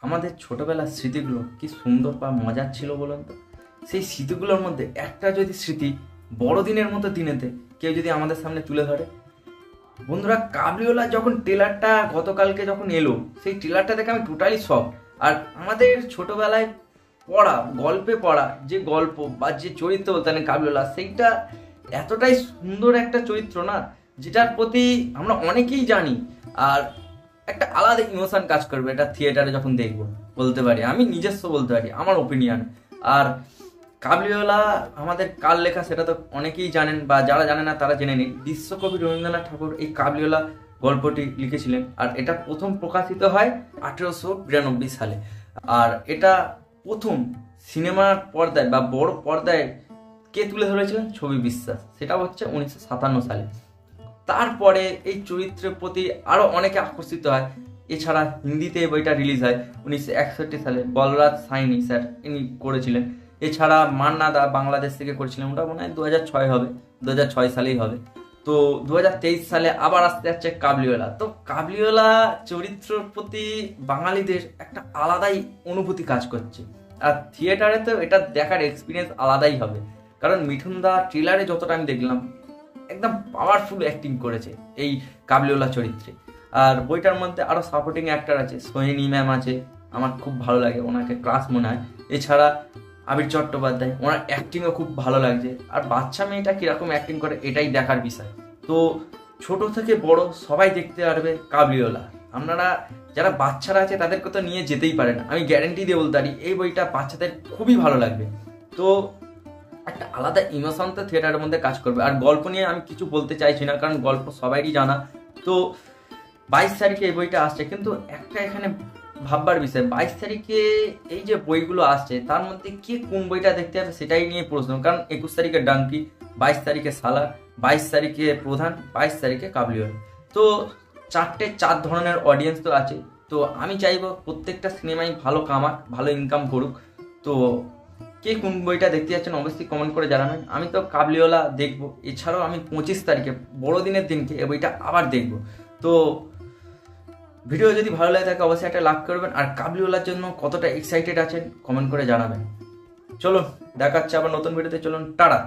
আমাদের ছোটবেলার স্মৃতিগুলো কি সুন্দর বা মজার ছিল বলুন তো। সেই স্মৃতিগুলোর মধ্যে একটা যদি স্মৃতি বড়দিনের মতো দিনেতে কেউ যদি আমাদের সামনে তুলে ধরে, বন্ধুরা, কাবলিওয়ালা যখন ট্রেলারটা গতকালকে যখন এলো, সেই ট্রেলারটা দেখে আমি টোটালি শক। আর আমাদের ছোটবেলায় পড়া, গল্পে পড়া যে গল্প বা যে চরিত্র বলতেন কাবলিওয়ালা, সেইটা এতটাই সুন্দর একটা চরিত্র না, যেটার প্রতি আমরা অনেকেই জানি। আর একটা আলাদা ইমোশন কাজ করবে এটা থিয়েটারে যখন দেখবো, বলতে পারি আমি নিজস্ব, বলতে পারি আমার ওপিনিয়ন। আর কাবলিওয়ালা আমাদের কার লেখা সেটা তো অনেকেই জানেন, বা যারা জানে না তারা জেনে নিন। বিশ্বকবি রবীন্দ্রনাথ ঠাকুর এই কাবলিওয়ালা গল্পটি লিখেছিলেন, আর এটা প্রথম প্রকাশিত হয় 1892 সালে। আর এটা প্রথম সিনেমার পর্দায় বা বড় পর্দায় কে তুলে ধরেছিলেন? ছবি বিশ্বাস। সেটা হচ্ছে 1957 সালে। তারপরে এই চরিত্রের প্রতি আরো অনেকে আকর্ষিত হয়। এছাড়া হিন্দিতে এই বইটা রিলিজ হয় 1961 সালে, বলরাজ সাইনি স্যার ইনি করেছিলেন। এছাড়া মান্না দা বাংলাদেশ থেকে করেছিলেন, ওটা মনে হয় 2006 হবে, 2006 সালেই হবে। তো 2023 সালে আবার আসতে যাচ্ছে কাবলিওয়ালা। তো কাবলিওয়ালা চরিত্রের প্রতি বাঙালিদের একটা আলাদাই অনুভূতি কাজ করছে। আর থিয়েটারে তো এটা দেখার এক্সপিরিয়েন্স আলাদাই হবে, কারণ মিঠুন দা ট্রেলারে যতটা আমি দেখলাম একদম পাওয়ারফুল অ্যাক্টিং করেছে এই কাবলিওয়ালা চরিত্রে। আর বইটার মধ্যে আরো সাপোর্টিং অ্যাক্টর আছে, সোহিনী ম্যাম আছে, আমার খুব ভালো লাগে, ওনাকে ক্লাস মনে হয়। এছাড়া আবির চট্টোপাধ্যায়, ওনার অ্যাক্টিংও খুব ভালো লাগছে। আর বাচ্চা মেয়েটা কিরকম অ্যাক্টিং করে এটাই দেখার বিষয়। তো ছোট থেকে বড় সবাই দেখতে পারবে কাবলিওয়ালা। আপনারা যারা বাচ্চারা আছে তাদেরকে তো নিয়ে যেতেই পারেন, আমি গ্যারেন্টি দিয়ে বলতে পারি এই বইটা বাচ্চাদের খুবই ভালো লাগবে। তো একটা আলাদা ইমোশন তো থিয়েটারের মধ্যে কাজ করবে। আর গল্প নিয়ে আমি কিছু বলতে চাইছি না, কারণ গল্প সবাইই জানা। তো 22 তারিখে এই বইটা আসছে, কিন্তু একটা এখানে ভাববার বিষয়, 22 তারিখে এই যে বইগুলো আসছে তার মধ্যে কে কোন বইটা দেখতে হবে সেটাই নিয়ে প্রশ্ন। কারণ 21 তারিখে ডাঙ্কি, 22 তারিখে সালার, 22 তারিখে প্রধান, 22 তারিখে কাবলিওয়ালা। তো চার ধরনের অডিয়েন্স তো আছে। তো আমি চাইবো প্রত্যেকটা সিনেমাই ভালো কামাক, ভালো ইনকাম করুক। তো কে কোন বইটা দেখতে যাচ্ছেন অবশ্যই কমেন্ট করে জানাবেন। আমি তো কাবলিওয়ালা দেখবো। এছাড়াও আমি 25 তারিখে বড়দিনের দিনকে এই বইটা আবার দেখবো। তো ভিডিও যদি ভালো লাগে থাকে অবশ্যই একটা লাইক করবেন। আর কাবলিওয়ালার জন্য কতটা এক্সাইটেড আছেন কমেন্ট করে জানাবেন। চলুন দেখাচ্ছে আবার নতুন ভিডিওতে, চলুন টাটা।